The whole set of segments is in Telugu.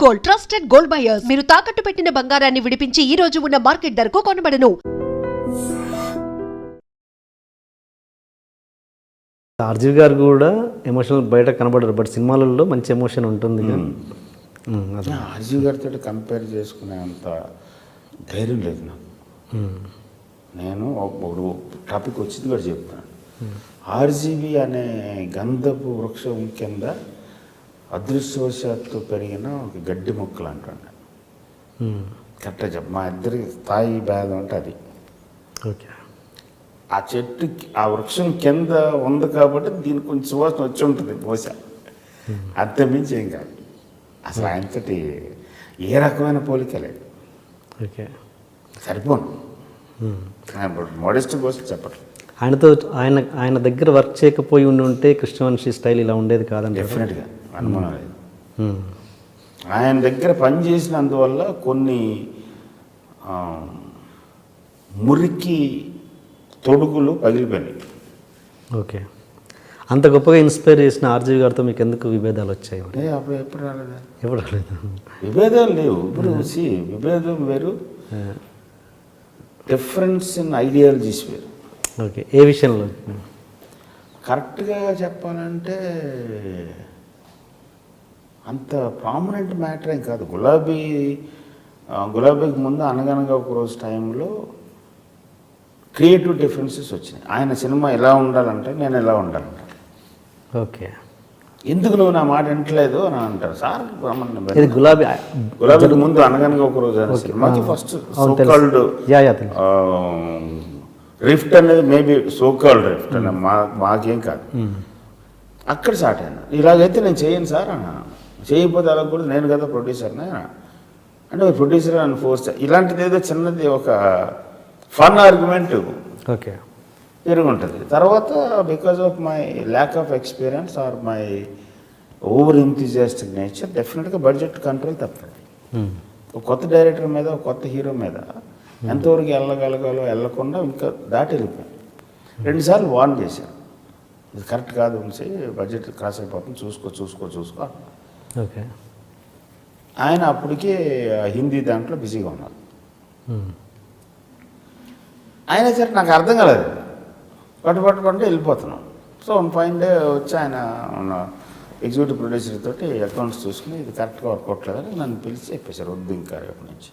Gold, trusted gold buyers. మీరు తాకట్టు పెట్టిన బంగారాన్ని విడిపించి ఈ రోజు ఉన్న మార్కెట్ ధరకు కొనబడను. ఆర్జీవి గారు కూడా ఎమోషనల్ బయట కనబడరు, బట్ సినిమాలలో మంచి ఎమోషన్ ఉంటుంది. ఆర్జీవి గారితో కంపేర్ చేసుకునే అంత ధైర్యం లేదు నాకు. నేను ఒక టాపిక్ వచ్చింది కూడా చెప్తాను. ఆర్జీవి అనే గంధపు వృక్షం కింద అదృష్టవశాత్తు పెరిగిన ఒక గడ్డి మొక్కలు అంటాను. కరెక్ట్గా చెప్ప మా ఇద్దరి స్థాయి భేదం అంటే అది. ఓకే, ఆ చెట్టు ఆ వృక్షం కింద ఉంది కాబట్టి దీనికి కొంచెం సువాసన వచ్చి ఉంటుంది బహుశా, అంతమించి ఏం కాదు. అసలు ఆయనతోటి ఏ రకమైన పోలిక లేదు. ఓకే, సరిపోను. మోడెస్ట్ కోసం చెప్పట్లేదు. ఆయనతో ఆయన దగ్గర వర్క్ చేయకపోయి ఉంటే కృష్ణవంశీ స్టైల్ ఇలా ఉండేది కాదండి. డెఫినెట్గా అనుమానం లేదు. ఆయన దగ్గర పనిచేసినందువల్ల కొన్ని మురికి తొడుగులు పగిలిపోయినాయి. ఓకే, అంత గొప్పగా ఇన్స్పైర్ చేసిన ఆర్జీవి గారితో మీకు ఎందుకు విభేదాలు వచ్చాయి? అప్పుడు ఎప్పుడు రాలేదు, ఎప్పుడు రాలేదు. విభేదాలు లేవు. ఇప్పుడు విభేదం వేరు, డిఫరెన్స్ ఇన్ ఐడియాలజీస్ వేరు. ఓకే, ఏ విషయంలో? కరెక్ట్గా చెప్పాలంటే అంత ప్రామినెంట్ మ్యాటర్ ఏం కాదు. గులాబీకి ముందు అనగనగా ఒక రోజు టైంలో క్రియేటివ్ డిఫరెన్సెస్ వచ్చినాయి. ఆయన సినిమా ఎలా ఉండాలంటే నేను ఎలా ఉండాలంట. ఓకే, ఎందుకు నువ్వు నా మాట వింటలేదు అని అంటారు. సార్ గులాబీకి ముందు అనగనగా ఒక రోజు అనే సినిమాకి ఫస్ట్ సోకాల్డ్ రిఫ్ట్ అనేది మేబీ సోకాల్డ్ రిఫ్ట్ అనే మాకేం కాదు. అక్కడ స్టార్ట్ అయినా ఇలాగైతే నేను చేయను సార్ అన్న. చేయకపోతే అలా కూడా నేను కదా ప్రొడ్యూసర్నే అంటే ప్రొడ్యూసర్ అని ఫోర్స్. ఇలాంటిది ఏదో చిన్నది ఒక ఫన్ ఆర్గ్యుమెంట్ ఓకే జరుగుంటుంది. తర్వాత because of my lack of experience or my over enthusiastic nature డెఫినెట్గా బడ్జెట్ కంట్రోల్ తప్పదు. ఒక కొత్త డైరెక్టర్ మీద ఒక కొత్త హీరో మీద ఎంతవరకు వెళ్ళగలగాలో వెళ్ళకుండా ఇంకా దాటి వెళ్ళిపోయాను. 2 సార్లు వార్న్ చేశాను, ఇది కరెక్ట్ కాదు ఉంచి బడ్జెట్ క్రాస్ అయిపోతుంది, చూసుకో. ఓకే, ఆయన అప్పటికే హిందీ దాంట్లో బిజీగా ఉన్నారు. అయినా సరే నాకు అర్థం కాలేదు, పట్టు వెళ్ళిపోతున్నాం. సో 5 డే వచ్చి ఆయన ఎగ్జిక్యూటివ్ ప్రొడ్యూసర్ తోటి అకౌంట్స్ చూసుకుని ఇది కరెక్ట్గా వర్క్ అవ్వట్లేదని నన్ను పిలిచి చెప్పేశారు, వద్దు ఇంకా రేపు నుంచి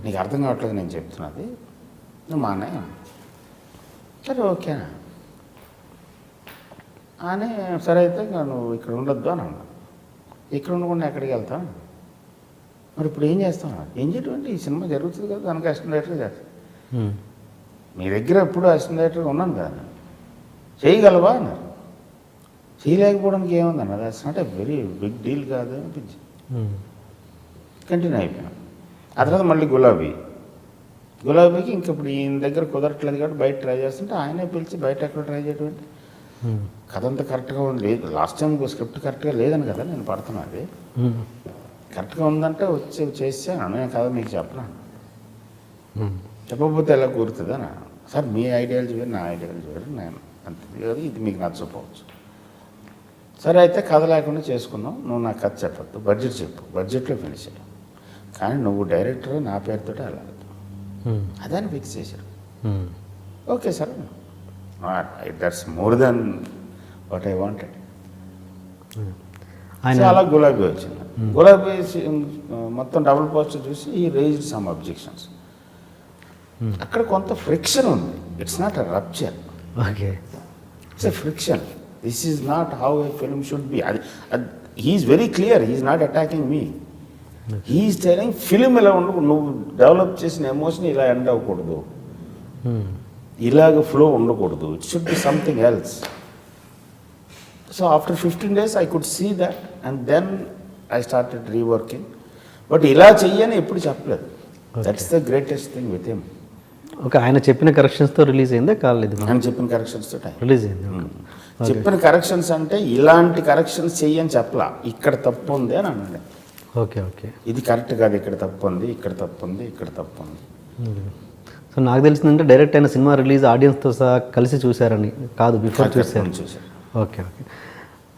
నీకు అర్థం కావట్లేదు నేను చెప్తున్నది, నువ్వు మానే. సరే ఓకే అని సరే అయితే నువ్వు ఇక్కడ ఉండొద్దు అని అన్నా. ఇక్కడ ఉండకుండా ఎక్కడికి వెళ్తాను మరి, ఇప్పుడు ఏం చేస్తాను? ఏం చేయటం ఈ సినిమా జరుగుతుంది కదా, దానికి అసిస్టెంట్ డైరెక్టర్ చేస్తాను. మీ దగ్గర ఎప్పుడు అసిస్టెంట్ డైరెక్టర్గా ఉన్నాను కదా, చేయగలవా అన్నారు. చేయలేకపోవడానికి ఏముందన్న, that's not a very big deal కాదు అనిపించింది. కంటిన్యూ అయిపోయాను. ఆ తర్వాత మళ్ళీ గులాబీకి ఇంక ఇప్పుడు ఈయన దగ్గర కుదరట్లేదు కాబట్టి బయట ట్రై చేస్తుంటే ఆయనే పిలిచి బయట ఎక్కడ ట్రై చేయడం కథ అంతా కరెక్ట్గా ఉంది. లేదు లాస్ట్ టైం స్క్రిప్ట్ కరెక్ట్గా లేదని కదా నేను పడుతున్నా, అది కరెక్ట్గా ఉందంటే వచ్చి చేసాను. నేను కథ మీకు చెప్పను, చెప్పకపోతే ఎలా కూరుతుందా? సార్ మీ ఐడియాలజీ వేరు, నా ఐడియాలజీ వేరు, నేను అంతే, ఇది మీకు నచ్చకపోవచ్చు. సరే అయితే కథ లేకుండా చేసుకుందాం, నువ్వు నాకు కథ చెప్పద్దు, బడ్జెట్ చెప్పు, బడ్జెట్లో ఫినిష్ అయ్యావు, కానీ నువ్వు డైరెక్టర్ నా పేరుతో వెళ్ళదు, అదే అని ఫిక్స్ చేశారు. Okay sir, that's more than what I wanted. అలా గులాబీ వచ్చింది. గులాబీ మొత్తం డబుల్ పోస్టర్ చూసి ఈ రేజ్డ్ సమ్ అబ్జెక్షన్స్. అక్కడ కొంత ఫ్రిక్షన్ ఉంది, it's not a rupture, it's a friction. This is not how a film should be. He's very clear, he's not attacking me, he's telling film ఇలా ఉండకూడదు, నువ్వు డెవలప్ చేసిన ఎమోషన్ ఇలా ఎండ్ అవ్వకూడదు, ఇలాగ ఫ్లో ఉండకూడదు, it should be something else. So after 15 days I could see that and then I started reworking. But ఇలా చెయ్యని ఎప్పుడు చెప్పలేదు. That's the greatest thing with him. Okay, ఆయన చెప్పిన కరెక్షన్స్తో రిలీజ్ అయిందా కాలేదు? ఆయన చెప్పిన కరెక్షన్స్తో రిలీజ్ అయింది. చెప్పిన కరెక్షన్స్ అంటే ఇలాంటి కరెక్షన్స్ చెయ్యని చెప్పలా, ఇక్కడ తప్పు ఉంది అని అన్నాడు. ఓకే, ఇది కరెక్ట్ కాదు, ఇక్కడ తప్పు ఉంది, ఇక్కడ తప్పు ఉంది, ఇక్కడ తప్పు ఉంది. సో నాకు తెలిసిందంటే డైరెక్ట్ అయిన సినిమా రిలీజ్ ఆడియన్స్తో సహా కలిసి చూశారని కాదు, బిఫోర్ చూశారు. చూశారు. ఓకే,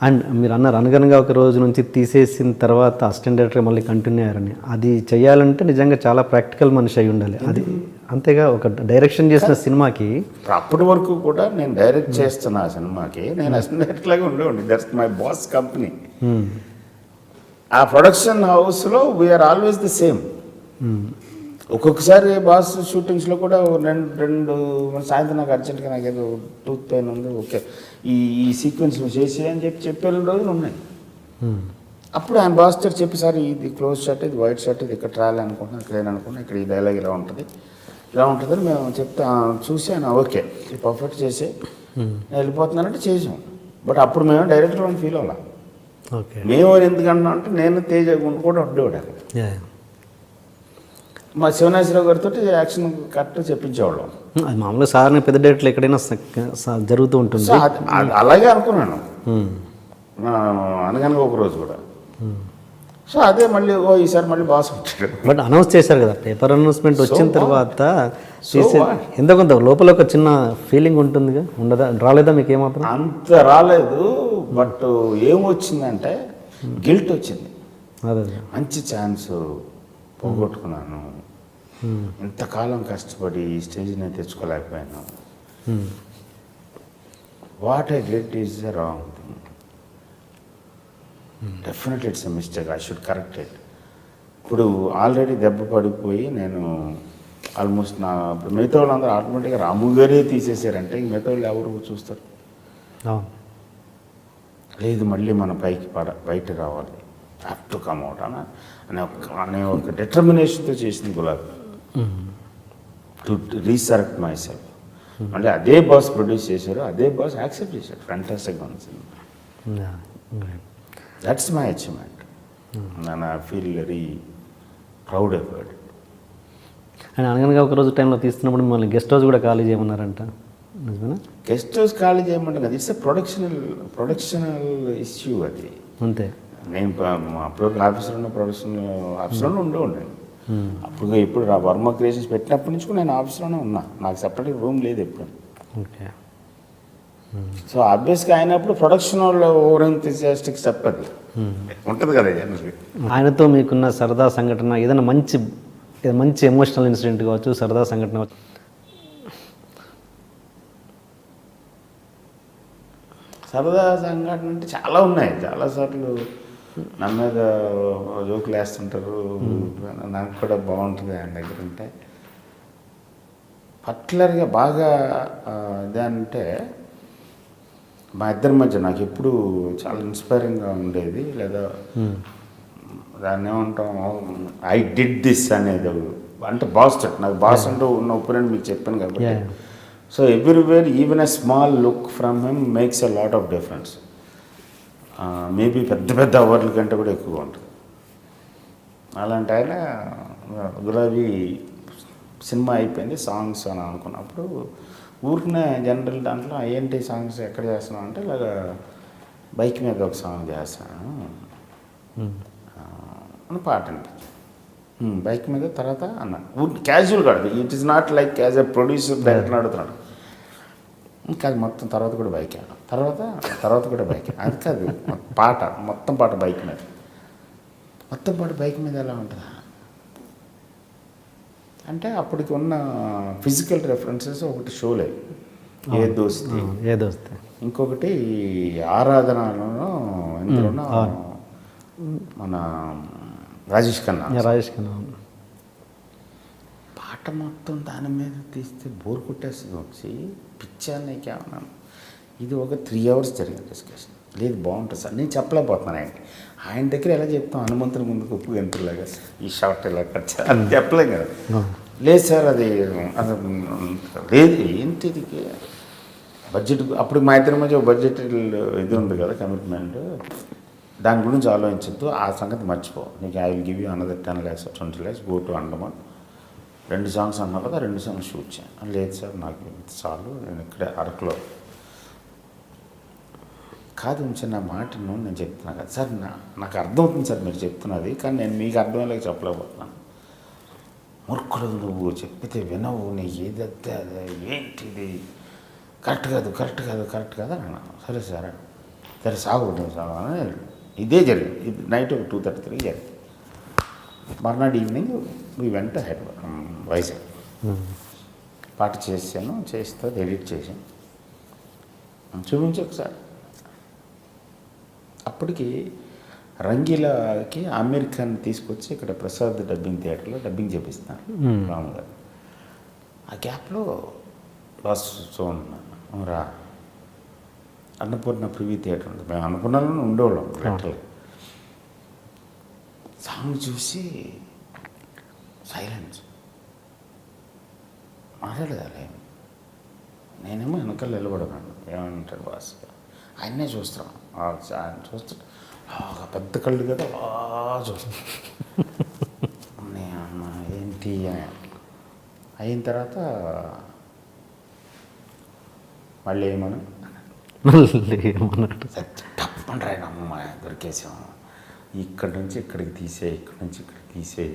అండ్ మీరు అన్నారు అనగనగా ఒక రోజు నుంచి తీసేసిన తర్వాత అసిస్టెంట్ డైరెక్టర్ మళ్ళీ కంటిన్యూ అయ్యారని. అది చేయాలంటే నిజంగా చాలా ప్రాక్టికల్ మనిషి అయి ఉండాలి. అది అంతేగా ఒక డైరెక్షన్ చేసిన సినిమాకి అప్పటి వరకు కూడా నేను డైరెక్ట్ చేస్తున్న ఆ సినిమాకి నేను అసిస్టెంట్ డైరెక్టర్ లాగా ఉండేవాడిని. That's my boss company. ఆ ప్రొడక్షన్ హౌస్లో వీఆర్ ఆల్వేస్ ది సేమ్. ఒక్కొక్కసారి బాస్ షూటింగ్స్లో కూడా రెండు సాయంత్రం నాకు అర్జెంట్గా నాకు ఏదో టూత్ పెయిన్ ఉంది, ఓకే ఈ సీక్వెన్స్ చేసి అని చెప్పే రోజులు ఉన్నాయి. అప్పుడు ఆయన బాస్ తోటి చెప్పి, సార్ ఇది క్లోజ్ షర్ట్, ఇది వైట్ షర్ట్, ఇది ఇక్కడ ట్రావెల్ అనుకుంటున్నాను, ఇక్కడ ఏమనుకుంటున్నాను, ఇక్కడ ఈ డైలాగ్ ఇలా ఉంటుందని మేము చెప్తా చూసి ఆయన ఓకే ఇది పర్ఫెక్ట్ చేసి వెళ్ళిపోతున్నానంటే చేసాం. బట్ అప్పుడు మేము డైరెక్టర్ అని ఫీల్ అవ్వాలి. ఓకే మేము ఎందుకన్నా అంటే నేను తేజ కూడా ఉండేవాడు అక్కడ. మా శివనాశ్వరరావు గారితో యాక్షన్ కరెక్ట్ చెప్పించేవాళ్ళం. అది మామూలుగా సాధారణ పెద్ద డైరెక్టర్లు ఎక్కడైనా జరుగుతూ ఉంటుంది. సో అలాగే అనుకున్నాను అనగానే ఒక రోజు కూడా. సో అదే మళ్ళీ ఈసారి మళ్ళీ బాస్ ఉంటాడు. బట్ అనౌన్స్ చేశారు కదా, పేపర్ అనౌన్స్మెంట్ వచ్చిన తర్వాత ఎంత కొంత లోపల ఒక చిన్న ఫీలింగ్ ఉంటుందిగా, ఉండదా? రాలేదా మీకు ఏమాత్రం? అంత రాలేదు. బట్ ఏమొచ్చిందంటే గిల్ట్ వచ్చింది. అదే మంచి ఛాన్స్ పోగొట్టుకున్నాను, ఇంతకాలం కష్టపడి ఈ స్టేజ్ని తెచ్చుకోలేకపోయాను. What I did is the wrong thing. Definitely it's a mistake, I should correct it. ఇప్పుడు ఆల్రెడీ దెబ్బ పడిపోయి నేను ఆల్మోస్ట్ మిగతా వాళ్ళందరూ ఆటోమేటిక్గా రాము గారే తీసేసారంటే ఇంక మిగతా వాళ్ళు ఎవరు చూస్తారు? లేదు మళ్ళీ మన బయట రావాలి, హ్యావ్ టు కమ్ అవుట్ అనే ఒక డిటర్మినేషన్తో చేసింది Gulabi. To resurrect myself. మళ్ళీ అదే బాస్ ప్రొడ్యూస్ చేశారు, అదే బాస్ యాక్సెప్ట్ చేశారు. ఫ్యాంటాస్టిక్గా ఉంది సినిమా. That's my achievement. నేను I feel very proud about it. And Anaganaga Oka రోజు టైంలో తీస్తున్నప్పుడు మిమ్మల్ని గెస్ట్ హౌస్ కూడా ఖాళీ చేయమన్నారంట, నిజమేనా? గెస్ట్ హౌస్ ఖాళీ చేయమంటే కదా, ఇట్స్ ప్రొడక్షనల్ ఇష్యూ అది. అంతే. నేను అప్పుడు ఆఫీసర్లోనే ఉండేవాడిని. అప్పుడు ఇప్పుడు వర్మ క్రియేషన్స్ పెట్టినప్పటి నుంచి కూడా నేను ఆఫీస్లోనే ఉన్నా. నాకు సపరేట్ రూమ్ లేదు ఎప్పుడు. ఓకే. సో ఆబ్వియస్గా అయినప్పుడు ప్రొడక్షన్ వాళ్ళు ఓవర్ ఎంతజియాస్టిక్ స్టెప్ అది ఉంటుంది కదా. ఆయనతో మీకున్న సరదా సంఘటన ఏదైనా మంచి ఎమోషనల్ ఇన్సిడెంట్ కావచ్చు, సరదా సంఘటన కావచ్చు. సరదా సంఘటన అంటే చాలా ఉన్నాయి. చాలాసార్లు నా మీద జోకులు వేస్తుంటారు, నాకు కూడా బాగుంటుంది ఆయన దగ్గర ఉంటే. పర్టికులర్గా బాగా ఇదంటే మా ఇద్దరి మధ్య నాకు ఎప్పుడు చాలా ఇన్స్పైరింగ్గా ఉండేది, లేదా దాన్ని ఏమంటాం ఐ డిడ్ దిస్ అనేది. అంటే బాస్ నాకు బాస్ అంటూ ఉన్న ఒపీనియన్ మీకు చెప్పాను కాబట్టి. So everywhere even a small look from him makes a lot of difference. Maybe పెద్ద అవార్డుల కంటే కూడా ఎక్కువగా ఉంటుంది. అలాంటి ఆయన గులాబీ సినిమా అయిపోయింది, సాంగ్స్ అని అనుకున్నప్పుడు ఊరికనే జనరల్ దాంట్లో ఏంటి సాంగ్స్ ఎక్కడ చేస్తున్నావు అంటే ఇలాగ బైక్ మీద ఒక సాంగ్ చేస్తాను అని పాట అనిపించింది. బైక్ మీద తర్వాత అన్న క్యాజువల్ కాదు, it is not like as a producer director అడుగుతున్నాడు. కాదు మొత్తం తర్వాత కూడా బైక్ తర్వాత కూడా బైక్ అది కాదు పాట మొత్తం పాట బైక్ మీద. మొత్తం పాట బైక్ మీద ఎలా ఉంటుందా అంటే అప్పటికి ఉన్న ఫిజికల్ రెఫరెన్సెస్ ఒకటి షోలే ఏ దోస్తి, ఇంకొకటి ఆరాధనలోనూ ఇందులోనూ మన రాజేష్ ఖన్నా పాట మొత్తం దాని మీద తీస్తే బోర్ కొట్టేస్తుంది. వచ్చి పిచ్చాన్ని కేవలం ఇది ఒక 3 hours జరిగిన డిస్కషన్. లేదు బాగుంటుంది సార్, నేను చెప్పలేకపోతున్నాను ఆయన దగ్గర ఎలా చెప్తాం హనుమంతుని ముందుకు ఉప్పు గంతులాగా ఈ షార్ట్ ఇలా కట్ అని చెప్పలేం కదా. లేదు సార్ అది లేదు ఏంటిది బడ్జెట్. అప్పుడు మా ఇద్దరి మధ్య బడ్జెట్ ఇది ఉంది కదా కమిట్మెంట్, దాని గురించి ఆలోచించద్దు, ఆ సంగతి మర్చిపో. నీకు I will give you another 10 lakhs or 20 lakhs, go to Andaman. 2 songs అన్నా కదా, 2 songs షూట్ చేయాలి. లేదు సార్ నాకు చాలు, నేను ఇక్కడే అరకులో కాదు ఉంచి నా మాటను నేను చెప్తున్నా కదా సార్, నాకు అర్థమవుతుంది సార్ మీరు చెప్తున్నది, కానీ నేను మీకు అర్థమయ్యేలాగ చెప్పలేకపోతున్నాను. మూర్ఖులు నువ్వు చెప్పితే వినవు, నీ ఏదైతే అదే ఏంటిది కరెక్ట్ కాదు అన్నా. సరే సార్ సరే సాగు అని ఇదే జరిగింది. ఇది నైట్ 2:33 జరిగింది. మర్నాడు evening we went head Vizag. పాట చేశాను, చేస్తే ఎడిట్ చేశాను, చూపించి ఒకసారి. అప్పటికి రంగీలాకి అమెరికన్ తీసుకొచ్చి ఇక్కడ ప్రసాద్ డబ్బింగ్ థియేటర్లో డబ్బింగ్ చేపిస్తాను రాము గారు. ఆ గ్యాప్లో లాస్ట్ షో రా అన్నపూర్ణ ప్రివ్యూ థియేటర్ ఉంది, మేము అన్నపూర్ణలో ఉండేవాళ్ళం థియేటర్లో. సాంగ్ చూసి సైలెన్స్, మాట్లాడదాలే. నేనేమో వెనకాల నిలబడన్నాను, ఏమంటాడు బాస్, ఆయన్నే చూస్తాను. ఆయన చూస్తాడు, పెద్ద కళ్ళు కదా, చూస్తాను. అమ్మ ఏంటి అని అయిన తర్వాత మళ్ళీ ఏమన్నాడు? తప్పండి రాయన అమ్మ దొరికేసాము, ఇక్కడి నుంచి ఇక్కడికి తీసేయి, ఇక్కడి నుంచి ఇక్కడికి తీసేయి,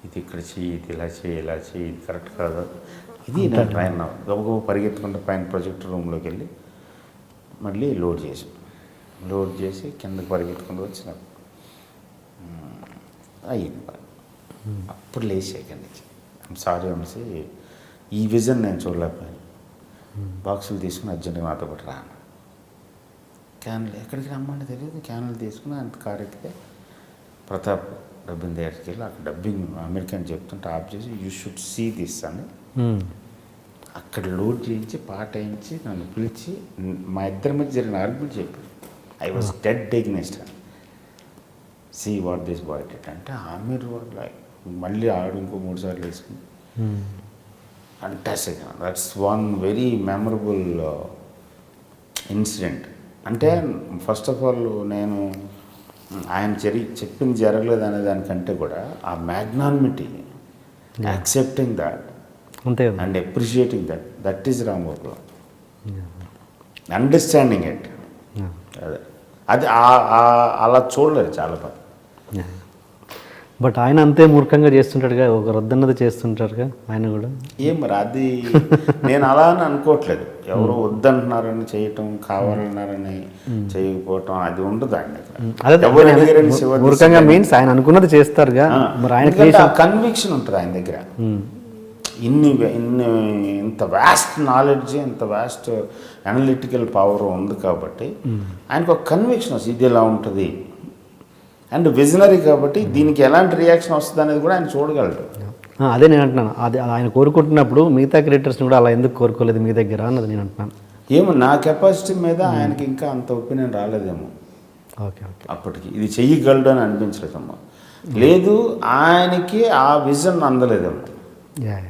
ఇది ఇక్కడ చెయ్యి, ఇది ఇలా చెయ్యి, ఇలా చెయ్యి, ఇది కరెక్ట్ కాదు. ఇది నేను పైన గబగబ పరిగెత్తుకుంటే పైన ప్రొజెక్టర్ రూమ్లోకి వెళ్ళి మళ్ళీ లోడ్ చేసి కిందకి పరిగెత్తుకుంటూ వచ్చిన అయ్యింది. అప్పుడు లేచి ఇక్కడి నుంచి సారీ అనేసి, ఈ విజన్ నేను చూడలేకపోయాను. బాక్సులు తీసుకుని అర్జెంటుగా నాతో పాటు రాను, క్యాన్లు ఎక్కడికి రమ్మంటే తెలియదు, క్యాన్లు తీసుకుని అంత కారు ఎక్కితే ప్రతాప్ డబ్బింగ్ దగ్గరికి వెళ్ళి అక్కడ డబ్బింగ్ అమెరికన్ చెప్తుంటే ఆఫ్ చేసి యూ షుడ్ సీ దిస్ అని అక్కడ లోడ్ చేయించి పాట వేయించి నన్ను పిలిచి మా ఇద్దరి మధ్య జరిగిన ఆర్గ్యుమెంట్ చెప్పారు. I was dead earnest. See what this boy did అంటే ఆమెరు మళ్ళీ ఆడు ఇంకో 3 సార్లు వేసుకుని fantastic. That's one very memorable incident. అంటే ఫస్ట్ ఆఫ్ ఆల్ నేను ఆయన చెప్పింది జరగలేదు అనే దానికంటే కూడా ఆ మ్యాగ్నానిమిటీ, యాక్సెప్టింగ్ దట్ అంతే and appreciating that is Ramgopal, understanding it. అదే అది అలా చూడలేదు చాలా మంది. బట్ ఆయన అంతే మూర్ఖంగా చేస్తుంటాడుగా, ఒక రద్దన్నది చేస్తుంటారుగా ఆయన కూడా. ఏం మరి అది నేను అలా అని అనుకోవట్లేదు. ఎవరో వద్దంటున్నారని చేయటం, కావాలన్నారని చేయకపోవటం అది ఉండదు ఆయన. మూర్ఖంగా మీన్స్ ఆయన అనుకున్నది చేస్తారుగా. మరి ఆయన కన్విక్షన్ ఉంటుంది ఆయన దగ్గర. ఇంత వాస్ట్ నాలెడ్జ్, ఇంత వాస్ట్ అనలిటికల్ పవర్ ఉంది కాబట్టి ఆయనకు ఒక కన్విక్షన్ వస్తుంది, ఇది ఎలా ఉంటుంది. అండ్ విజనరీ కాబట్టి దీనికి ఎలాంటి రియాక్షన్ వస్తుంది అనేది కూడా ఆయన చూడగలడు. అదే నేను అంటున్నాను, అది ఆయన కోరుకుంటున్నప్పుడు మిగతా క్రియేటర్స్ని కూడా అలా ఎందుకు కోరుకోలేదు మీ దగ్గర అన్నది నేను అంటున్నాను. ఏమో నా కెపాసిటీ మీద ఆయనకి ఇంకా అంత ఒపీనియన్ రాలేదేమో. ఓకే ఓకే, అప్పటికి ఇది చెయ్యగలడు అని అనిపించలేదమ్మా. లేదు ఆయనకి ఆ విజన్ అందలేదేమో.